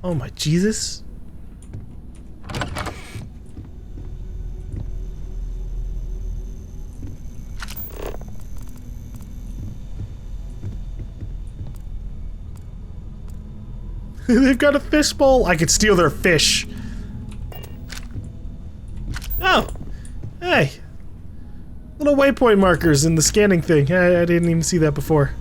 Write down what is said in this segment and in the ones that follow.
Oh my Jesus. They've got a fishbowl. I could steal their fish. Oh. Hey. Little waypoint markers in the scanning thing. I didn't even see that before.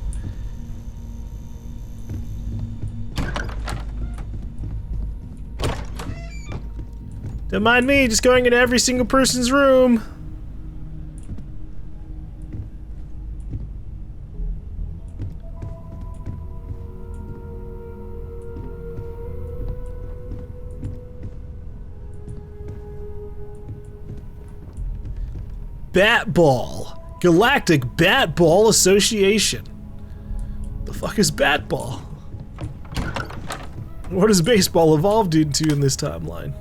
Don't mind me, just going into every single person's room. Bat Ball. Galactic Bat Ball Association. The fuck is Bat Ball? What has baseball evolved into in this timeline?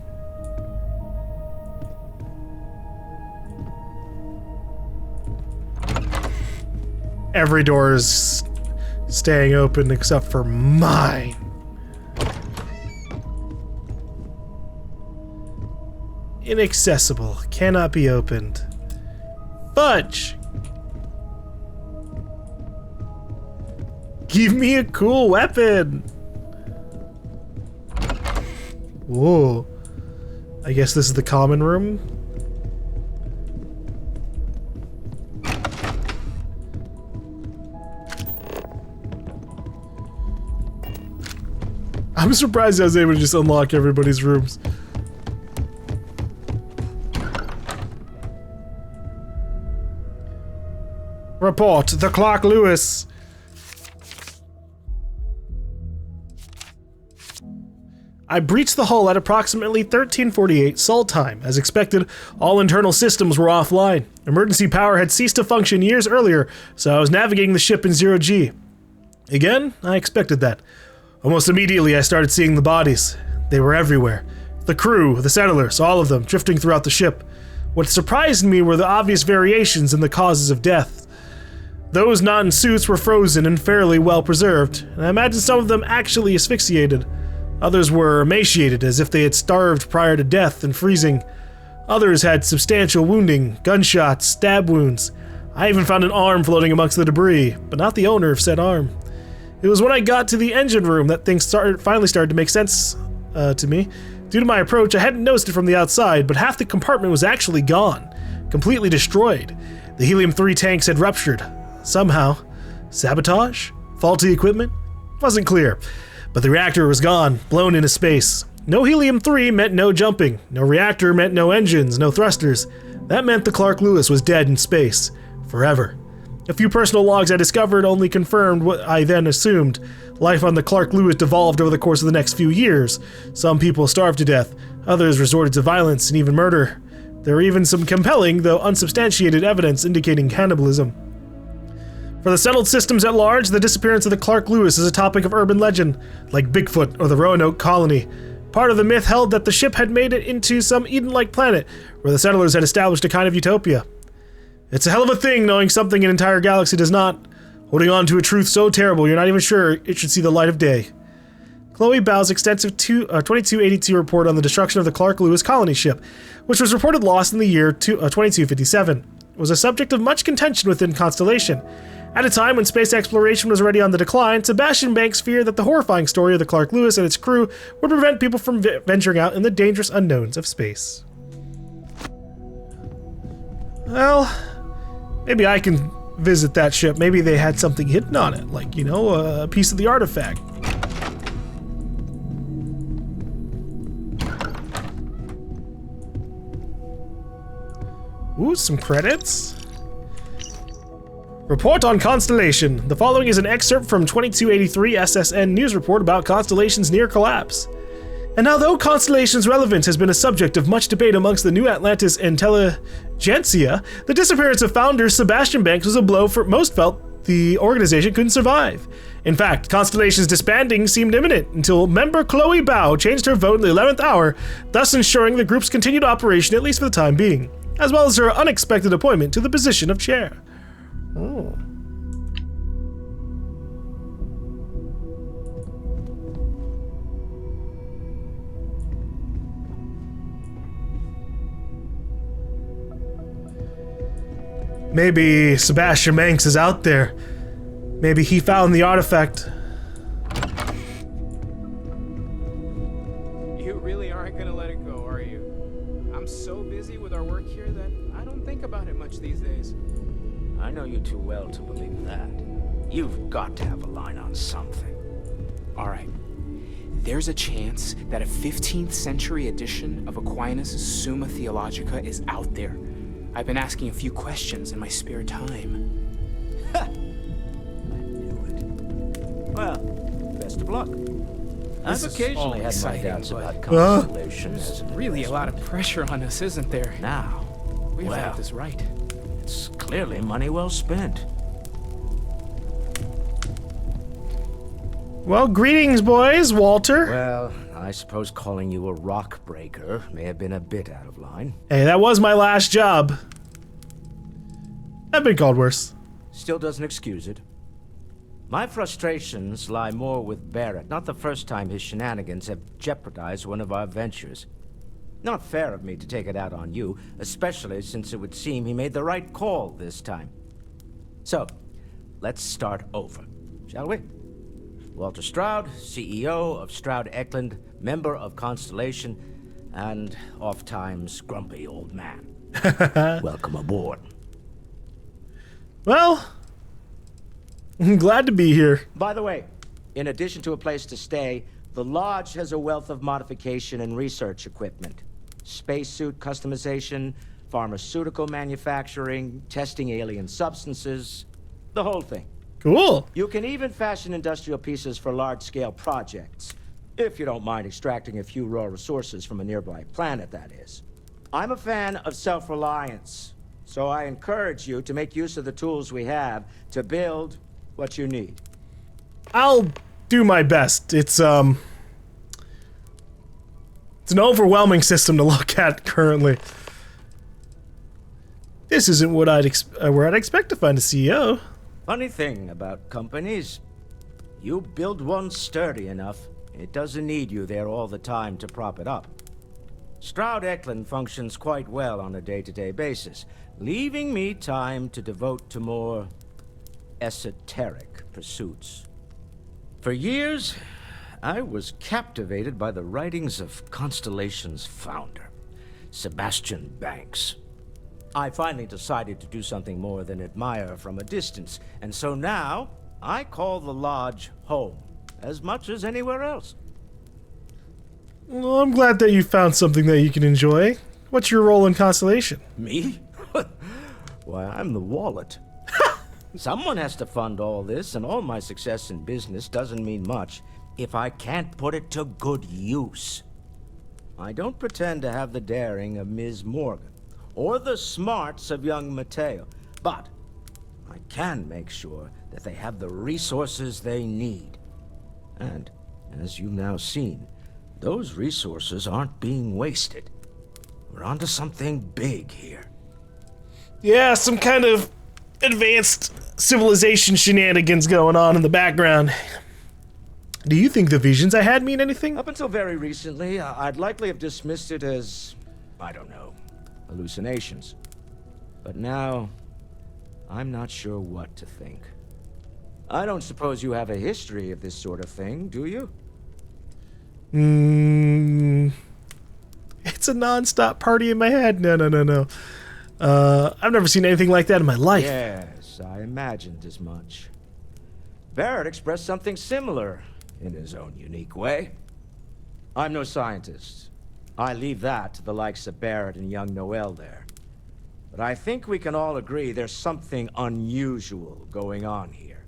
Every door is staying open except for mine. Inaccessible. Cannot be opened. Fudge! Give me a cool weapon! Whoa. I guess this is the common room? I'm surprised I was able to just unlock everybody's rooms. Report, the Clark Lewis. I breached the hull at approximately 1348 Sol time. As expected, all internal systems were offline. Emergency power had ceased to function years earlier, so I was navigating the ship in zero-G. Again, I expected that. Almost immediately, I started seeing the bodies. They were everywhere. The crew, the settlers, all of them, drifting throughout the ship. What surprised me were the obvious variations in the causes of death. Those not in suits were frozen and fairly well preserved, and I imagine some of them actually asphyxiated. Others were emaciated, as if they had starved prior to death and freezing. Others had substantial wounding, gunshots, stab wounds. I even found an arm floating amongst the debris, but not the owner of said arm. It was when I got to the engine room that things finally started to make sense to me. Due to my approach, I hadn't noticed it from the outside, but half the compartment was actually gone, completely destroyed. The helium-3 tanks had ruptured. Somehow. Sabotage? Faulty equipment? Wasn't clear. But the reactor was gone, blown into space. No helium-3 meant no jumping. No reactor meant no engines, no thrusters. That meant the Clark Lewis was dead in space. Forever. A few personal logs I discovered only confirmed what I then assumed. Life on the Clark Lewis devolved over the course of the next few years. Some people starved to death. Others resorted to violence and even murder. There were even some compelling, though unsubstantiated, evidence indicating cannibalism. For the settled systems at large, the disappearance of the Clark Lewis is a topic of urban legend, like Bigfoot or the Roanoke colony. Part of the myth held that the ship had made it into some Eden-like planet, where the settlers had established a kind of utopia. It's a hell of a thing knowing something an entire galaxy does not, holding on to a truth so terrible you're not even sure it should see the light of day. Chloe Bao's extensive 2282 report on the destruction of the Clark Lewis colony ship, which was reported lost in the year 2257, was a subject of much contention within Constellation. At a time when space exploration was already on the decline, Sebastian Banks feared that the horrifying story of the Clark Lewis and its crew would prevent people from venturing out in the dangerous unknowns of space. Well, maybe I can visit that ship. Maybe they had something hidden on it, like, you know, a piece of the artifact. Ooh, some credits. Report on Constellation. The following is an excerpt from 2283 SSN news report about Constellation's near collapse. And although Constellation's relevance has been a subject of much debate amongst the new Atlantis intelligentsia, the disappearance of founder Sebastian Banks was a blow for most felt the organization couldn't survive. In fact, Constellation's disbanding seemed imminent until member Chloe Bao changed her vote in the 11th hour, thus ensuring the group's continued operation at least for the time being, as well as her unexpected appointment to the position of chair. Oh. Maybe Sebastian Manx is out there. Maybe he found the artifact. You really aren't gonna let it go, are you? I'm so busy with our work here that I don't think about it much these days. I know you too well to believe that. You've got to have a line on something. Alright. There's a chance that a 15th century edition of Aquinas' Summa Theologica is out there. I've been asking a few questions in my spare time. Ha! I knew it. Well, best of luck. I've occasionally had my exciting, doubts but- about Constellation as There's an really a lot of investment. pressure on us, isn't there? Now, We've well, got this right. it's clearly money well spent. Well, greetings, boys, Walter. Well, I suppose calling you a rock breaker may have been a bit out of line. Hey, that was my last job. I've been called worse. Still doesn't excuse it. My frustrations lie more with Barrett. Not the first time his shenanigans have jeopardized one of our ventures. Not fair of me to take it out on you, especially since it would seem he made the right call this time. So, let's start over, shall we? Walter Stroud, CEO of Stroud Eklund, member of Constellation, and oft-times grumpy old man. Welcome aboard. Well, I'm glad to be here. By the way, in addition to a place to stay, the Lodge has a wealth of modification and research equipment. Spacesuit customization, pharmaceutical manufacturing, testing alien substances, the whole thing. Cool. You can even fashion industrial pieces for large-scale projects, if you don't mind extracting a few raw resources from a nearby planet, that is. I'm a fan of self-reliance, so I encourage you to make use of the tools we have to build what you need. I'll do my best. It's an overwhelming system to look at currently. This isn't what where I'd expect to find a CEO. Funny thing about companies, you build one sturdy enough, it doesn't need you there all the time to prop it up. Stroud Eklund functions quite well on a day-to-day basis, leaving me time to devote to more esoteric pursuits. For years, I was captivated by the writings of Constellation's founder, Sebastian Banks. I finally decided to do something more than admire from a distance, and so now I call the Lodge home, as much as anywhere else. Well, I'm glad that you found something that you can enjoy. What's your role in Constellation? Me? Why, I'm the wallet. Someone has to fund all this, and all my success in business doesn't mean much if I can't put it to good use. I don't pretend to have the daring of Ms. Morgan, or the smarts of young Mateo, but I can make sure that they have the resources they need. And, as you've now seen, those resources aren't being wasted. We're onto something big here. Yeah, some kind of advanced civilization shenanigans going on in the background. Do you think the visions I had mean anything? Up until very recently, I'd likely have dismissed it as, I don't know, hallucinations. But now, I'm not sure what to think. I don't suppose you have a history of this sort of thing, do you? It's a non-stop party in my head. No. I've never seen anything like that in my life. Yes, I imagined as much. Barrett expressed something similar in his own unique way. I'm no scientist. I leave that to the likes of Barrett and young Noel there. But I think we can all agree there's something unusual going on here.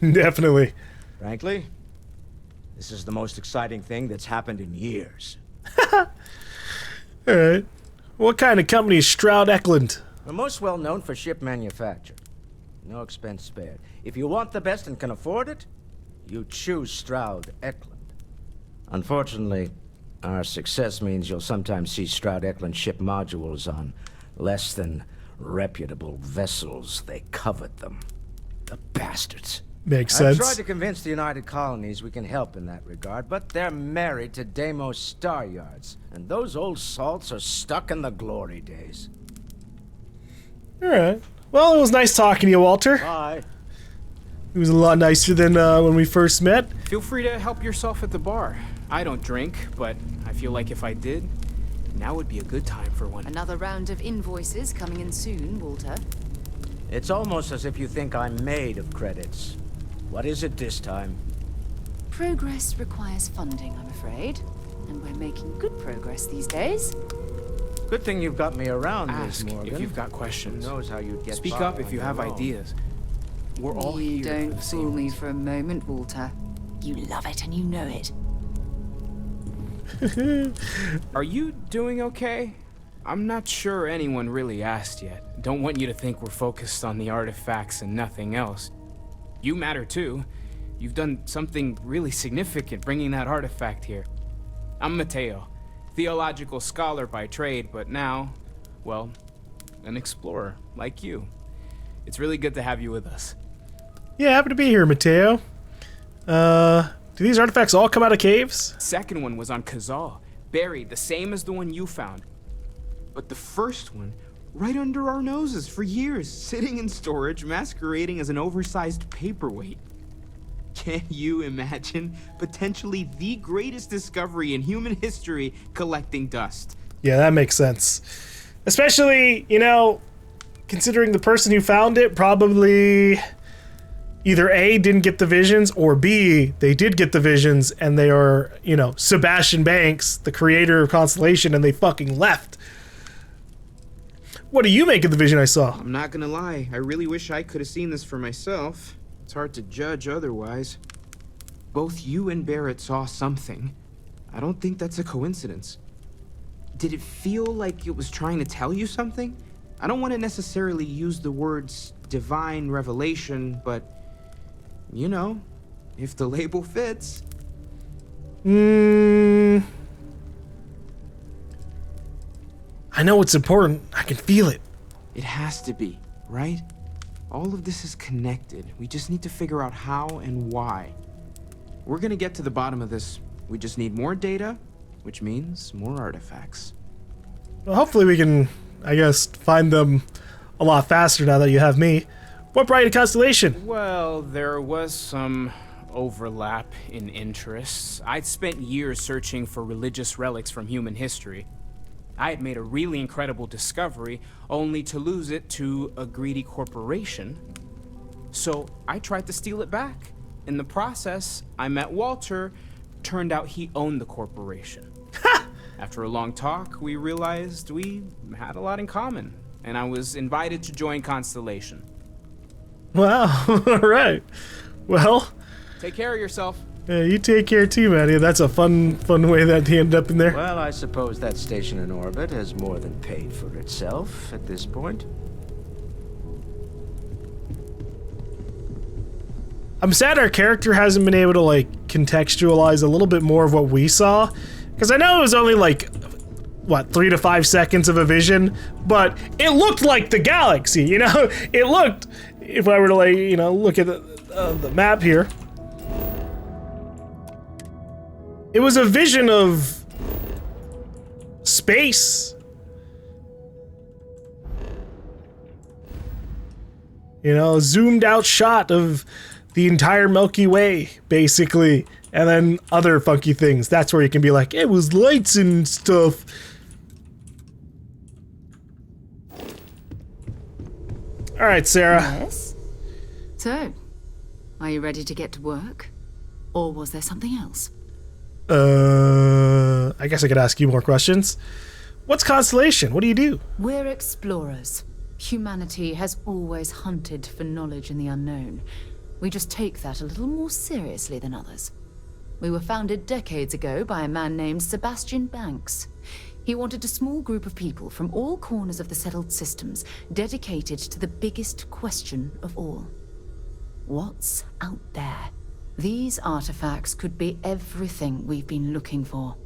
Definitely. Frankly, this is the most exciting thing that's happened in years. Alright. What kind of company is Stroud Eklund? We're most well known for ship manufacture. No expense spared. If you want the best and can afford it, you choose Stroud Eklund. Unfortunately, our success means you'll sometimes see Stroud Eklund ship modules on less than reputable vessels. They covet them. The bastards. Makes I've sense. tried to convince the United Colonies we can help in that regard, but they're married to Deimos Star Yards, and those old salts are stuck in the glory days. Alright. Well, it was nice talking to you, Walter. Bye. It was a lot nicer than when we first met. Feel free to help yourself at the bar. I don't drink, but I feel like if I did, now would be a good time for one. Another round of invoices coming in soon, Walter. It's almost as if you think I'm made of credits. What is it this time? Progress requires funding, I'm afraid. And we're making good progress these days. Good thing you've got me around, Miss Ask Morgan. if you've got questions. Who knows how you'd get Speak by up if on you your have own. ideas. We're all You here for don't the fool same me reason. for a moment, Walter. You love it and you know it. Are you doing okay? I'm not sure anyone really asked yet. Don't want you to think we're focused on the artifacts and nothing else. You matter too. You've done something really significant bringing that artifact here. I'm Mateo, theological scholar by trade, but now, well, an explorer like you. It's really good to have you with us. Yeah, happy to be here, Mateo. Do these artifacts all come out of caves? Second one was on Kazal, buried the same as the one you found. But the first one, right under our noses for years, sitting in storage, masquerading as an oversized paperweight. Can you imagine potentially the greatest discovery in human history collecting dust? Yeah, that makes sense. Especially, you know, considering the person who found it probably either A, didn't get the visions, or B, they did get the visions and they are, you know, Sebastian Banks, the creator of Constellation, and they fucking left. What do you make of the vision I saw? I'm not gonna lie, I really wish I could have seen this for myself. It's hard to judge otherwise. Both you and Barrett saw something. I don't think that's a coincidence. Did it feel like it was trying to tell you something? I don't want to necessarily use the words divine revelation, but, you know, if the label fits. I know it's important. I can feel it. It has to be, right? All of this is connected. We just need to figure out how and why. We're gonna get to the bottom of this. We just need more data, which means more artifacts. Well, hopefully we can, I guess, find them a lot faster now that you have me. What brought you to Constellation? Well, there was some overlap in interests. I'd spent years searching for religious relics from human history. I had made a really incredible discovery, only to lose it to a greedy corporation. So I tried to steal it back. In the process, I met Walter. Turned out he owned the corporation. After a long talk, we realized we had a lot in common, and I was invited to join Constellation. Wow, alright. Well, Take care of yourself. you take care too, Matty. That's a fun way that he ended up in there. Well, I suppose that station in orbit has more than paid for itself at this point. I'm sad our character hasn't been able to, like, contextualize a little bit more of what we saw. Because I know it was only, like, what, 3 to 5 seconds of a vision, but it looked like the galaxy, you know? It looked, if I were to, like, you know, look at the map here. It was a vision of space. You know, a zoomed out shot of the entire Milky Way, basically. And then other funky things. That's where you can be like, it was lights and stuff. Alright, Sarah. Yes? So, are you ready to get to work? Or was there something else? I guess I could ask you more questions. What's Constellation? What do you do? We're explorers. Humanity has always hunted for knowledge in the unknown. We just take that a little more seriously than others. We were founded decades ago by a man named Sebastian Banks. He wanted a small group of people from all corners of the settled systems dedicated to the biggest question of all. What's out there? These artifacts could be everything we've been looking for.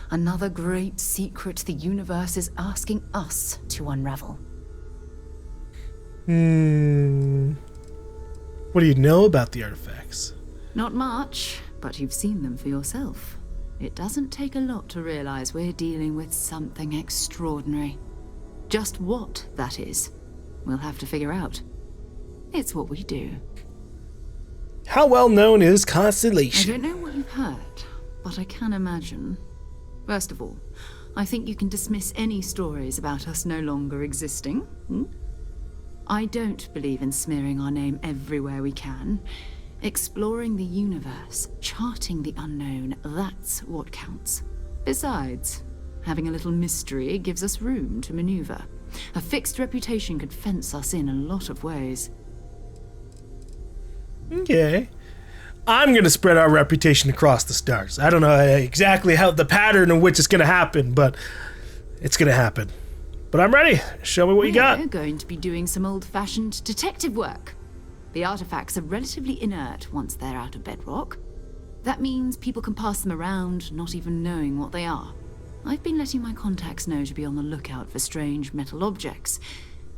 Another great secret the universe is asking us to unravel. What do you know about the artifacts? Not much, but you've seen them for yourself. It doesn't take a lot to realize we're dealing with something extraordinary. Just what that is, We'll have to figure out. It's what we do. How well known is I Constellation? don't know what you've heard, but I can imagine. First of all, I think you can dismiss any stories about us no longer existing. I don't believe in smearing our name everywhere we can. Exploring the universe, charting the unknown, that's what counts. Besides, having a little mystery gives us room to maneuver. A fixed reputation could fence us in a lot of ways. Okay. I'm going to spread our reputation across the stars. I don't know exactly how the pattern in which it's going to happen, but it's going to happen. But I'm ready. Show me what you got. We're going to be doing some old-fashioned detective work. The artifacts are relatively inert once they're out of bedrock. That means people can pass them around, not even knowing what they are. I've been letting my contacts know to be on the lookout for strange metal objects.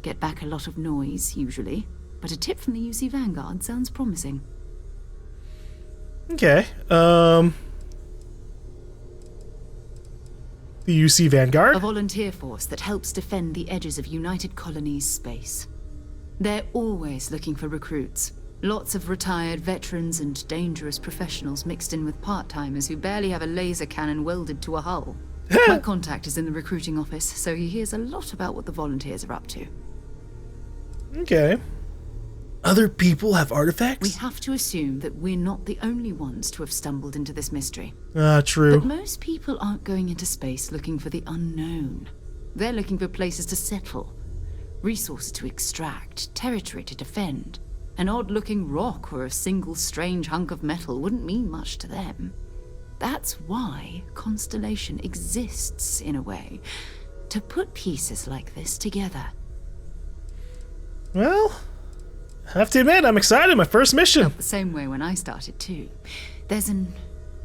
Get back a lot of noise, usually. But a tip from the UC Vanguard sounds promising. Okay. The UC Vanguard? A volunteer force that helps defend the edges of United Colonies space. They're always looking for recruits. Lots of retired veterans and dangerous professionals mixed in with part-timers who barely have a laser cannon welded to a hull. My contact is in the recruiting office, so he hears a lot about what the volunteers are up to. Okay. Other people have artifacts? We have to assume that we're not the only ones to have stumbled into this mystery. True. But most people aren't going into space looking for the unknown. They're looking for places to settle, resources to extract, territory to defend. An odd-looking rock or a single strange hunk of metal wouldn't mean much to them. That's why Constellation exists, in a way, to put pieces like this together. Well, I have to admit, I'm excited. My first mission. Felt the same way when I started, too. There's an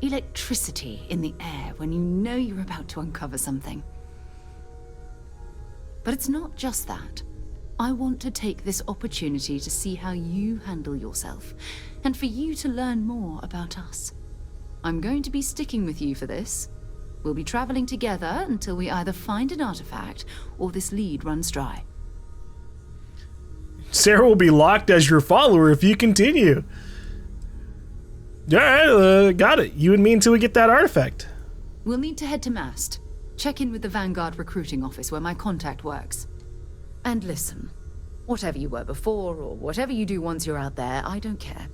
electricity in the air when you know you're about to uncover something. But it's not just that. I want to take this opportunity to see how you handle yourself, and for you to learn more about us. I'm going to be sticking with you for this. We'll be traveling together until we either find an artifact or this lead runs dry. Sarah will be locked as your follower if you continue. Alright, got it. You and me until we get that artifact. We'll need to head to Mast. Check in with the Vanguard recruiting office where my contact works. And listen, whatever you were before or whatever you do once you're out there, I don't care.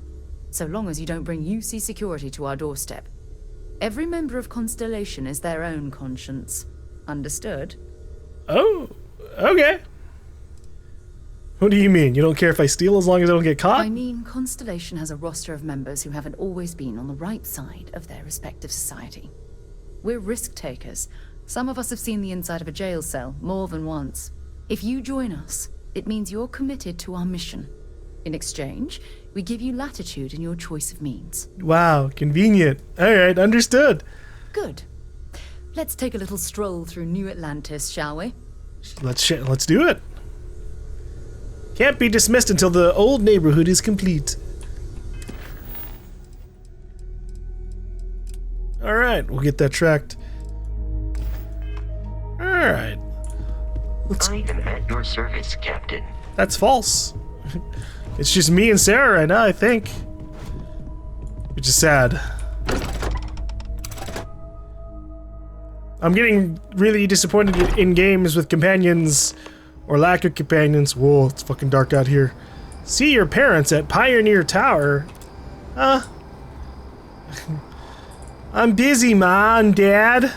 So long as you don't bring UC security to our doorstep. Every member of Constellation is their own conscience. Understood? Oh, okay. What do you mean? You don't care if I steal as long as I don't get caught? I mean, Constellation has a roster of members who haven't always been on the right side of their respective society. We're risk takers. Some of us have seen the inside of a jail cell more than once. If you join us, it means you're committed to our mission. In exchange, we give you latitude in your choice of means. Wow, convenient. Alright, understood. Good. Let's take a little stroll through New Atlantis, shall we? Let's do it. Can't be dismissed until the old neighborhood is complete. Alright, we'll get that tracked. Alright. I am at your service, Captain. That's false. It's just me and Sarah right now, I think. Which is sad. I'm getting really disappointed in games with companions or lack of companions. Whoa, it's fucking dark out here. See your parents at Pioneer Tower. I'm busy, Mom, Dad.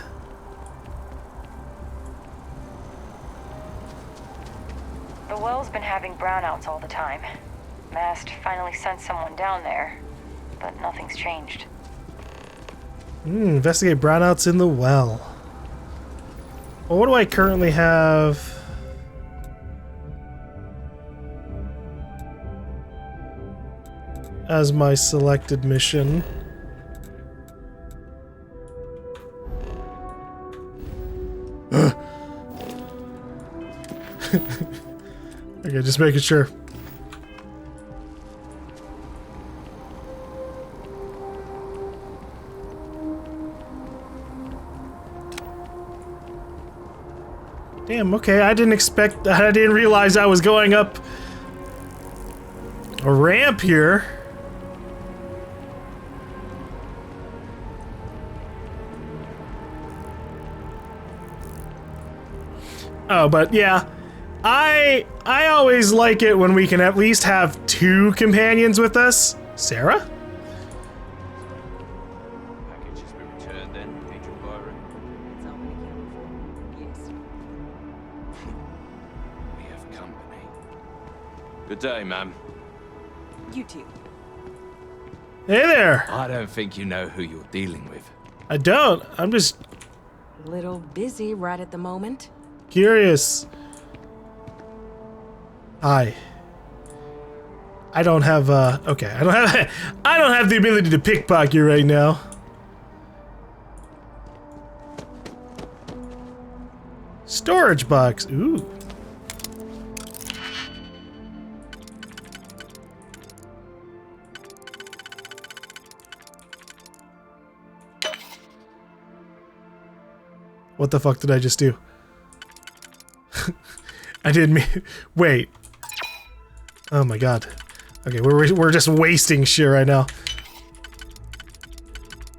The well's been having brownouts all the time. Mast finally sent someone down there, but nothing's changed. Investigate brownouts in the well. Well, what do I currently have? As my selected mission. Okay, just making sure. Damn, okay, I didn't realize I was going up a ramp here. Oh, but yeah, I always like it when we can at least have 2 companions with us. Sarah? Package has been returned then, Agent Byron. Yes. We have company. Good day, ma'am. You too. Hey there. I don't think you know who you're dealing with. I don't. I'm just Little busy right at the moment. curious. Hi. I don't have okay, I don't have the ability to pickpocket you right now. Storage box. Ooh. What the fuck did I just do? I didn't mean. Wait. Oh my god. Okay, we're just wasting shit right now.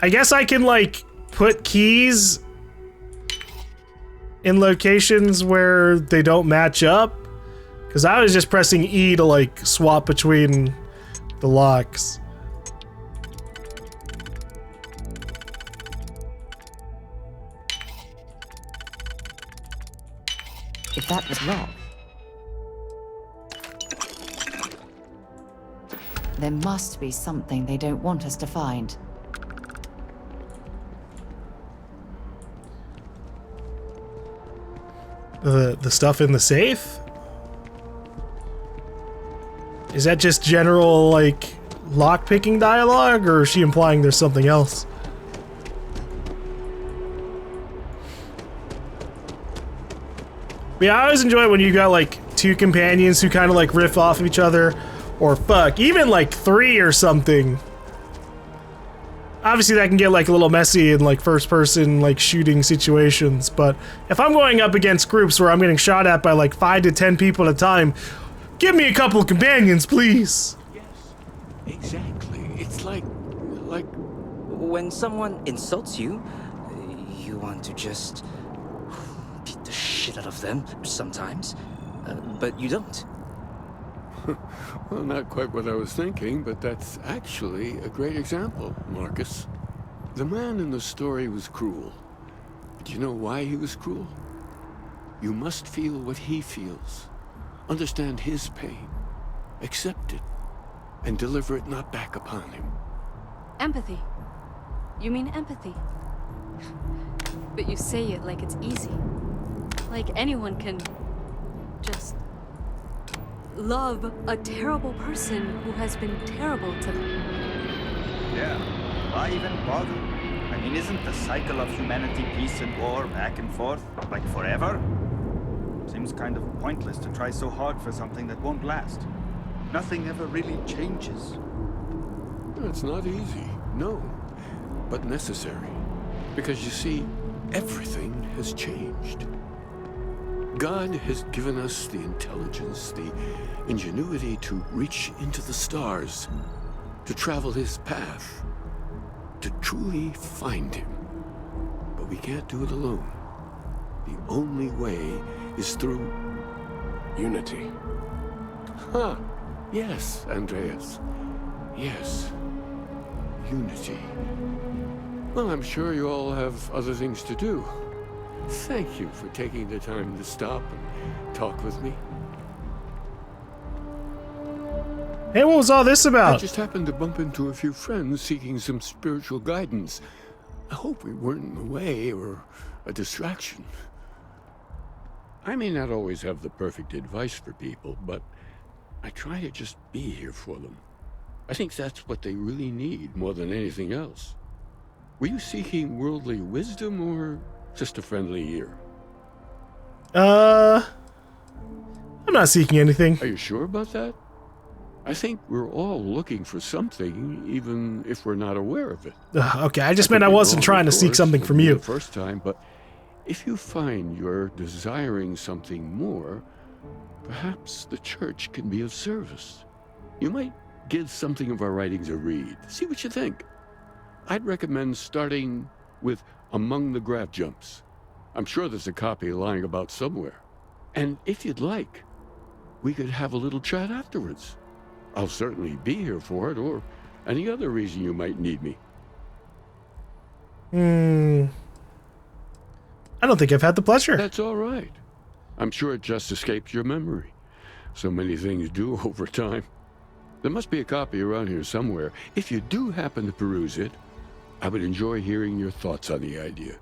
I guess I can like put keys in locations where they don't match up, because I was just pressing E to like swap between the locks. If that was locked, There must be something they don't want us to find. The stuff in the safe? Is that just general, like, lockpicking dialogue, or is she implying there's something else? Yeah, I always enjoy when you got, like, 2 companions who kind of, like, riff off of each other, or fuck, even, like, 3 or something. Obviously, that can get, like, a little messy in, like, first-person, like, shooting situations, but if I'm going up against groups where I'm getting shot at by, like, 5 to 10 people at a time, give me a couple of companions, please. Yes, exactly. It's like... When someone insults you, you want to just beat the shit out of them sometimes, but you don't. Well, not quite what I was thinking, but that's actually a great example, Marcus. The man in the story was cruel. But you know why he was cruel? You must feel what he feels. Understand his pain. Accept it. And deliver it not back upon him. Empathy. You mean empathy? But you say it like it's easy. Like anyone can just love a terrible person who has been terrible to them. Yeah, why even bother? I mean, isn't the cycle of humanity peace and war back and forth, like forever? Seems kind of pointless to try so hard for something that won't last. Nothing ever really changes. It's not easy, no, but necessary. Because you see, everything has changed. God has given us the intelligence, the ingenuity to reach into the stars, to travel his path, to truly find him. But we can't do it alone. The only way is through unity. Huh. Yes, Andreas. Yes. Unity. Well, I'm sure you all have other things to do. Thank you for taking the time to stop and talk with me. Hey, what was all this about? I just happened to bump into a few friends seeking some spiritual guidance. I hope we weren't in the way or a distraction. I may not always have the perfect advice for people, but I try to just be here for them. I think that's what they really need more than anything else. Were you seeking worldly wisdom or just a friendly ear? I'm not seeking anything. Are you sure about that? I think we're all looking for something, even if we're not aware of it. Okay, I just meant I wasn't trying to seek something from you. The first time, but If you find you're desiring something more, perhaps the church can be of service. You might give something of our writings a read. See what you think. I'd recommend starting with Among the Graph Jumps. I'm sure there's a copy lying about somewhere. And if you'd like, we could have a little chat afterwards. I'll certainly be here for it, or any other reason you might need me. I don't think I've had the pleasure. That's all right. I'm sure it just escaped your memory. So many things do over time. There must be a copy around here somewhere. If you do happen to peruse it, I would enjoy hearing your thoughts on the idea.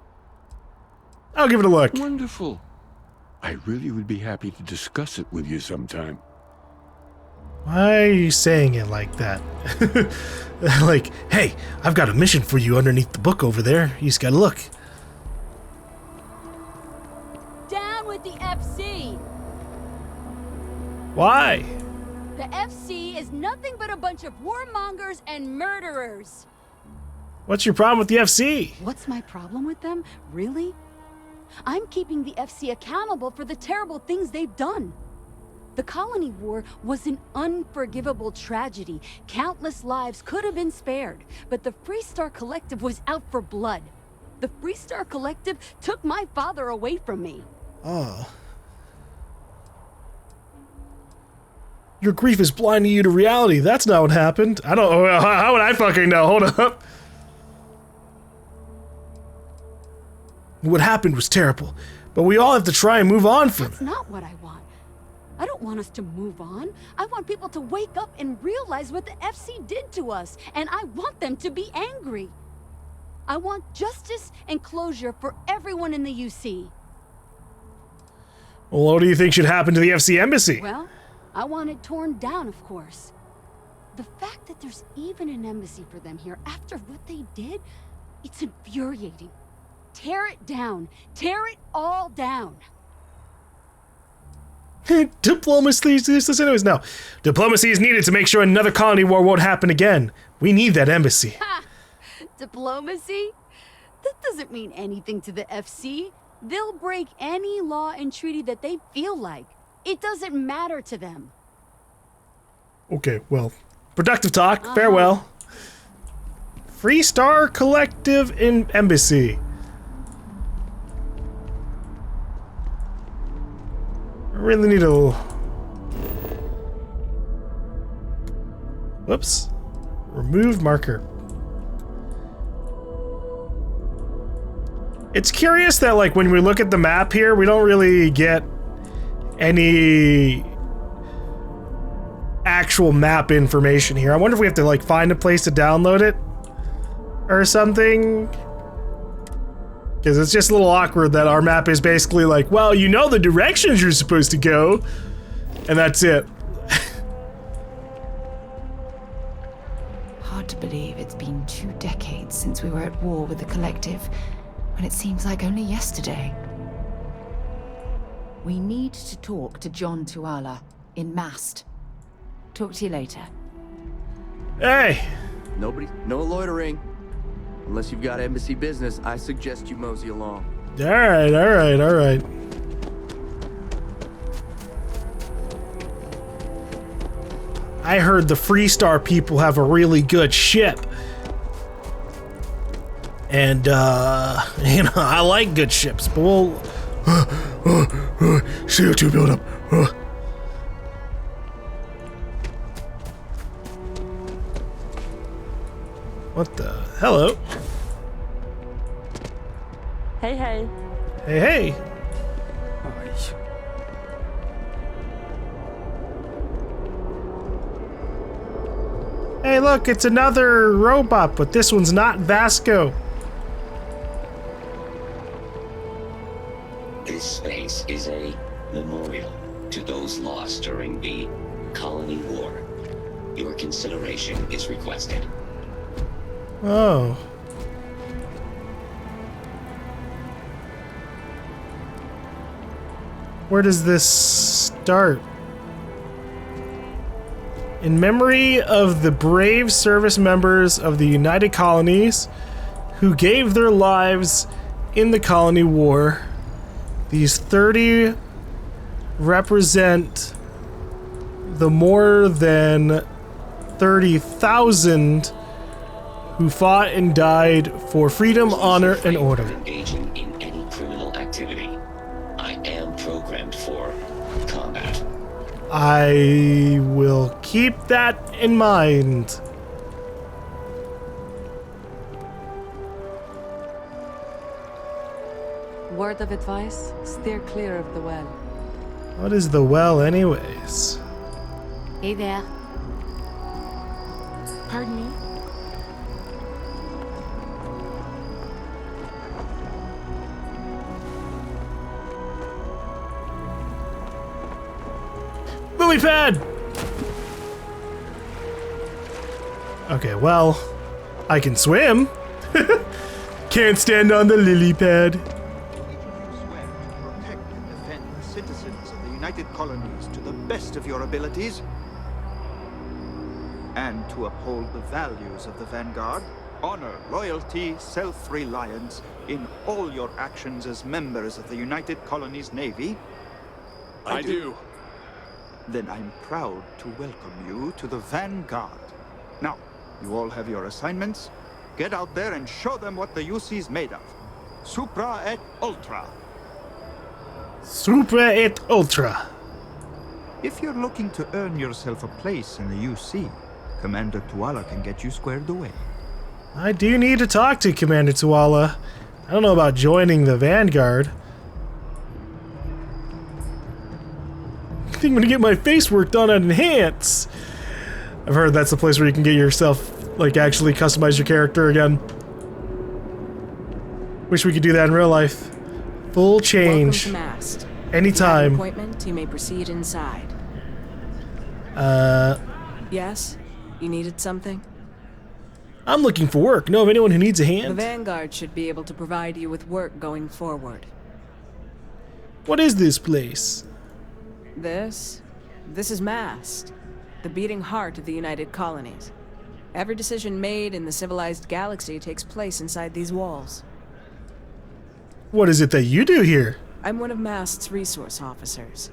I'll give it a look. Wonderful. I really would be happy to discuss it with you sometime. Why are you saying it like that? Like, hey, I've got a mission for you underneath the book over there. You just gotta look. Down with the FC! Why? The FC is nothing but a bunch of warmongers and murderers. What's your problem with the FC? What's my problem with them? Really? I'm keeping the FC accountable for the terrible things they've done. The Colony War was an unforgivable tragedy. Countless lives could have been spared, but the Freestar Collective was out for blood. The Freestar Collective took my father away from me. Oh. Your grief is blinding you to reality. That's not what happened. I don't know. How would I fucking know? Hold up. What happened was terrible, but we all have to try and move on from it. That's not what I want. I don't want us to move on. I want people to wake up and realize what the FC did to us, and I want them to be angry. I want justice and closure for everyone in the UC. Well, what do you think should happen to the FC embassy? Well, I want it torn down, of course. The fact that there's even an embassy for them here after what they did, it's infuriating. Tear it down. Tear it all down. Diplomacy is useless anyways. No. Diplomacy is needed to make sure another colony war won't happen again. We need that embassy. Ha! Diplomacy? That doesn't mean anything to the FC. They'll break any law and treaty that they feel like. It doesn't matter to them. Okay, well, productive talk. Farewell. Freestar Collective in Embassy. I really need a... Whoops. Remove marker. It's curious that, like, when we look at the map here, we don't really get any actual map information here. I wonder if we have to, like, find a place to download it or something. Because it's just a little awkward that our map is basically like, well, you know the directions you're supposed to go, and that's it. Hard to believe it's been 2 decades since we were at war with the Collective, when it seems like only yesterday. We need to talk to John Tuala in Mast. Talk to you later. Hey! No loitering. Unless you've got embassy business, I suggest you mosey along. Alright, alright, alright. I heard the Freestar people have a really good ship. And, you know, I like good ships, but we'll... CO2 buildup. What the? Hello. Hey, hey. Hey, hey. Hey, look, it's another robot, but this one's not Vasco. This space is a memorial to those lost during the Colony War. Your consideration is requested. Oh. Where does this start? In memory of the brave service members of the United Colonies who gave their lives in the Colony War, These 30 represent the more than 30,000 who fought and died for freedom, honor, and order. Engaging in any criminal activity. I am programmed for combat. I will keep that in mind. Word of advice, steer clear of the well. What is the well anyways? Hey there. Pardon me? Lily pad! Okay, well, I can swim. Can't stand on the lily pad. Protect and defend the citizens of the United Colonies to the best of your abilities, and to uphold the values of the Vanguard, honor, loyalty, self-reliance in all your actions as members of the United Colonies Navy? I do. Then I'm proud to welcome you to the Vanguard. Now, you all have your assignments. Get out there and show them what the UC's made of. Supra et Ultra. Supra et Ultra. If you're looking to earn yourself a place in the UC, Commander Tuala can get you squared away. I do need to talk to Commander Tuala. I don't know about joining the Vanguard. I think I'm gonna get my face work done on Enhance. I've heard that's the place where you can get yourself, like, actually customize your character again. Wish we could do that in real life. Full change. Welcome to Mast. Anytime. If you have an appointment, you may proceed inside. Yes? You needed something? I'm looking for work. Know of anyone who needs a The hand? Vanguard should be able to provide you with work going forward. What is this place? This is Mast, the beating heart of the United Colonies. Every decision made in the civilized galaxy takes place inside these walls. What is it that you do here? I'm one of Mast's resource officers.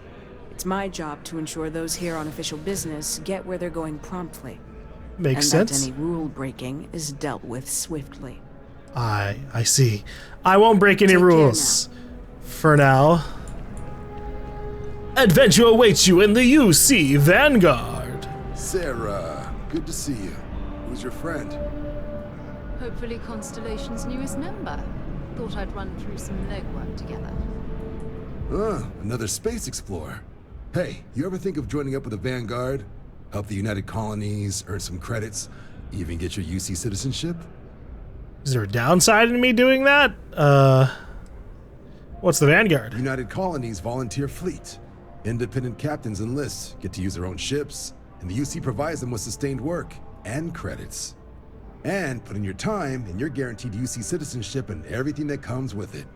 It's my job to ensure those here on official business get where they're going promptly. Makes and sense. that any rule breaking is dealt with swiftly. I see. I won't break any Take care rules. For now. Adventure awaits you in the UC Vanguard. Sarah, good to see you. Who's your friend? Hopefully Constellation's newest member. Thought I'd run through some legwork together. Another space explorer. Hey, you ever think of joining up with the Vanguard? Help the United Colonies, earn some credits, even get your UC citizenship? Is there a downside in me doing that? What's the Vanguard? United Colonies volunteer fleet. Independent captains enlist, get to use their own ships, and the UC provides them with sustained work and credits. And put in your time, and you're guaranteed UC citizenship and everything that comes with it.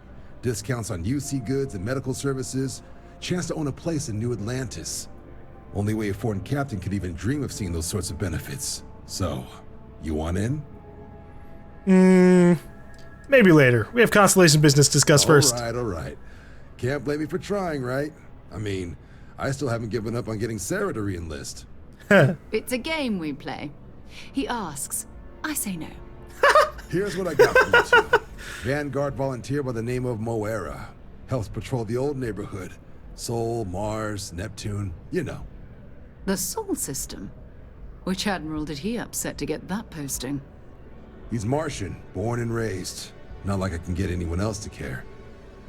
Discounts on UC goods and medical services, chance to own a place in New Atlantis. Only way a foreign captain could even dream of seeing those sorts of benefits. So, you want in? Maybe later. We have Constellation business to discuss first. All right. Can't blame me for trying, right? I mean, I still haven't given up on getting Sarah to re-enlist. It's a game we play. He asks, I say no. Here's what I got for you two. Vanguard volunteer by the name of Moera. Helps patrol the old neighborhood. Sol, Mars, Neptune, you know. The Sol system? Which admiral did he upset to get that posting? He's Martian, born and raised. Not like I can get anyone else to care.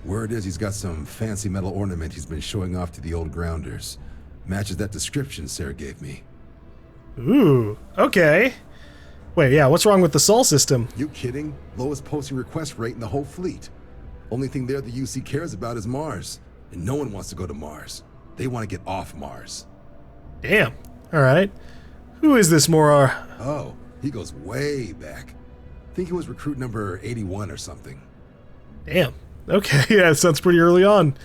Word is he's got some fancy metal ornament he's been showing off to the old grounders. Matches that description Sarah gave me. Ooh, okay. Wait, yeah, what's wrong with the Sol system? You kidding? Lowest posting request rate in the whole fleet. Only thing there the UC cares about is Mars. And no one wants to go to Mars. They want to get off Mars. Damn. Alright. Who is this Morar? Oh, he goes way back. Think he was recruit number 81 or something. Damn. Okay, yeah, it sounds pretty early on.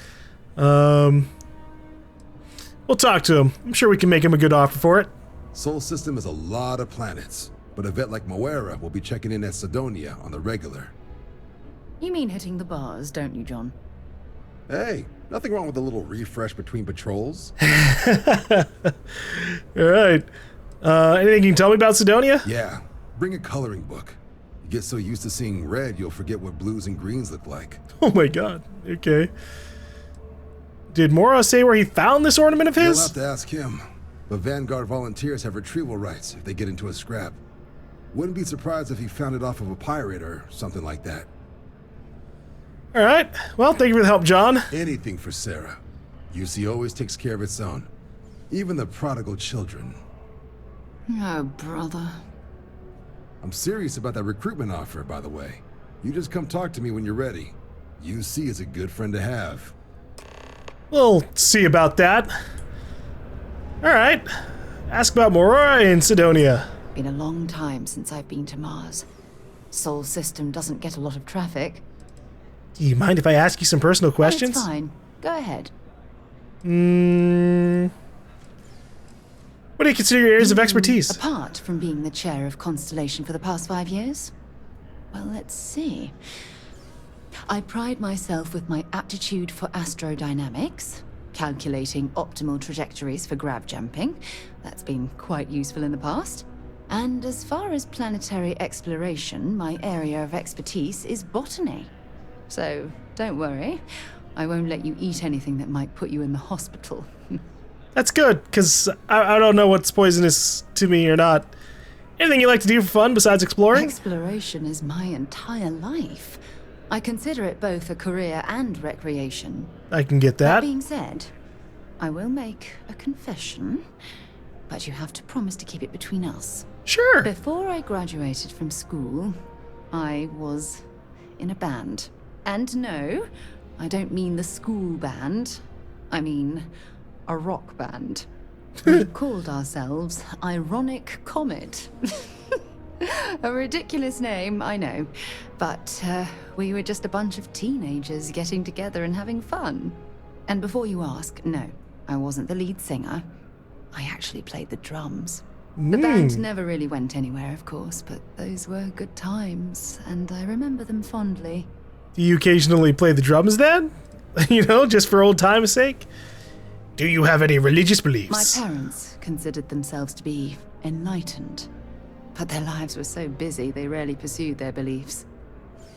We'll talk to him. I'm sure we can make him a good offer for it. Sol system is a lot of planets, but a vet like Moera will be checking in at Sidonia on the regular. You mean hitting the bars, don't you, John? Hey, nothing wrong with a little refresh between patrols. All right. Anything you can tell me about Sidonia? Yeah, bring a coloring book. You get so used to seeing red, you'll forget what blues and greens look like. Oh my god. Okay. Did Mora say where he found this ornament of his? You'll have to ask him. But Vanguard volunteers have retrieval rights if they get into a scrap. Wouldn't be surprised if he found it off of a pirate or something like that. All right. Well, thank you for the help, John. Anything for Sarah. UC always takes care of its own. Even the prodigal children. Oh, brother. I'm serious about that recruitment offer, by the way. You just come talk to me when you're ready. UC is a good friend to have. We'll see about that. All right. Ask about Morora and Sidonia. Been a long time since I've been to Mars. Sol system doesn't get a lot of traffic. Do you mind if I ask you some personal questions? It's fine. Go ahead. What do you consider your areas of expertise? Apart from being the chair of Constellation for the past 5 years? Well, let's see. I pride myself with my aptitude for astrodynamics, calculating optimal trajectories for grav jumping. That's been quite useful in the past. And as far as planetary exploration, my area of expertise is botany. So, don't worry. I won't let you eat anything that might put you in the hospital. That's good, because I don't know what's poisonous to me or not. Anything you like to do for fun besides exploring? Exploration is my entire life. I consider it both a career and recreation. I can get that. That being said, I will make a confession, but you have to promise to keep it between us. Sure. Before I graduated from school, I was in a band. And no, I don't mean the school band. I mean a rock band. We called ourselves Ironic Comet. A ridiculous name, I know. But we were just a bunch of teenagers getting together and having fun. And before you ask, no, I wasn't the lead singer. I actually played the drums. The band never really went anywhere, of course, but those were good times, and I remember them fondly. Do you occasionally play the drums then? You know, just for old time's sake? Do you have any religious beliefs? My parents considered themselves to be enlightened, but their lives were so busy they rarely pursued their beliefs.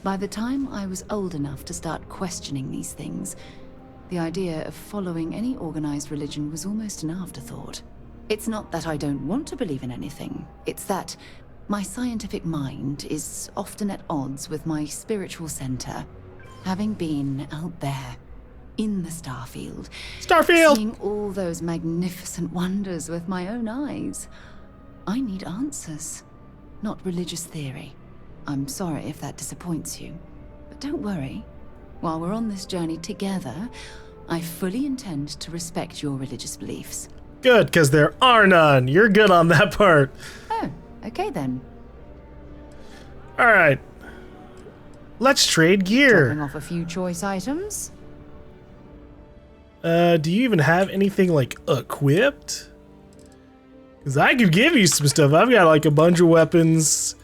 By the time I was old enough to start questioning these things, the idea of following any organized religion was almost an afterthought. It's not that I don't want to believe in anything, it's that my scientific mind is often at odds with my spiritual center, having been out there in the Starfield. Seeing all those magnificent wonders with my own eyes. I need answers, not religious theory. I'm sorry if that disappoints you, but don't worry. While we're on this journey together, I fully intend to respect your religious beliefs. Good, because there are none. You're good on that part. Oh, okay then. All right. Let's trade gear. Dropping off a few choice items. Do you even have anything like equipped? Because I could give you some stuff. I've got like a bunch of weapons.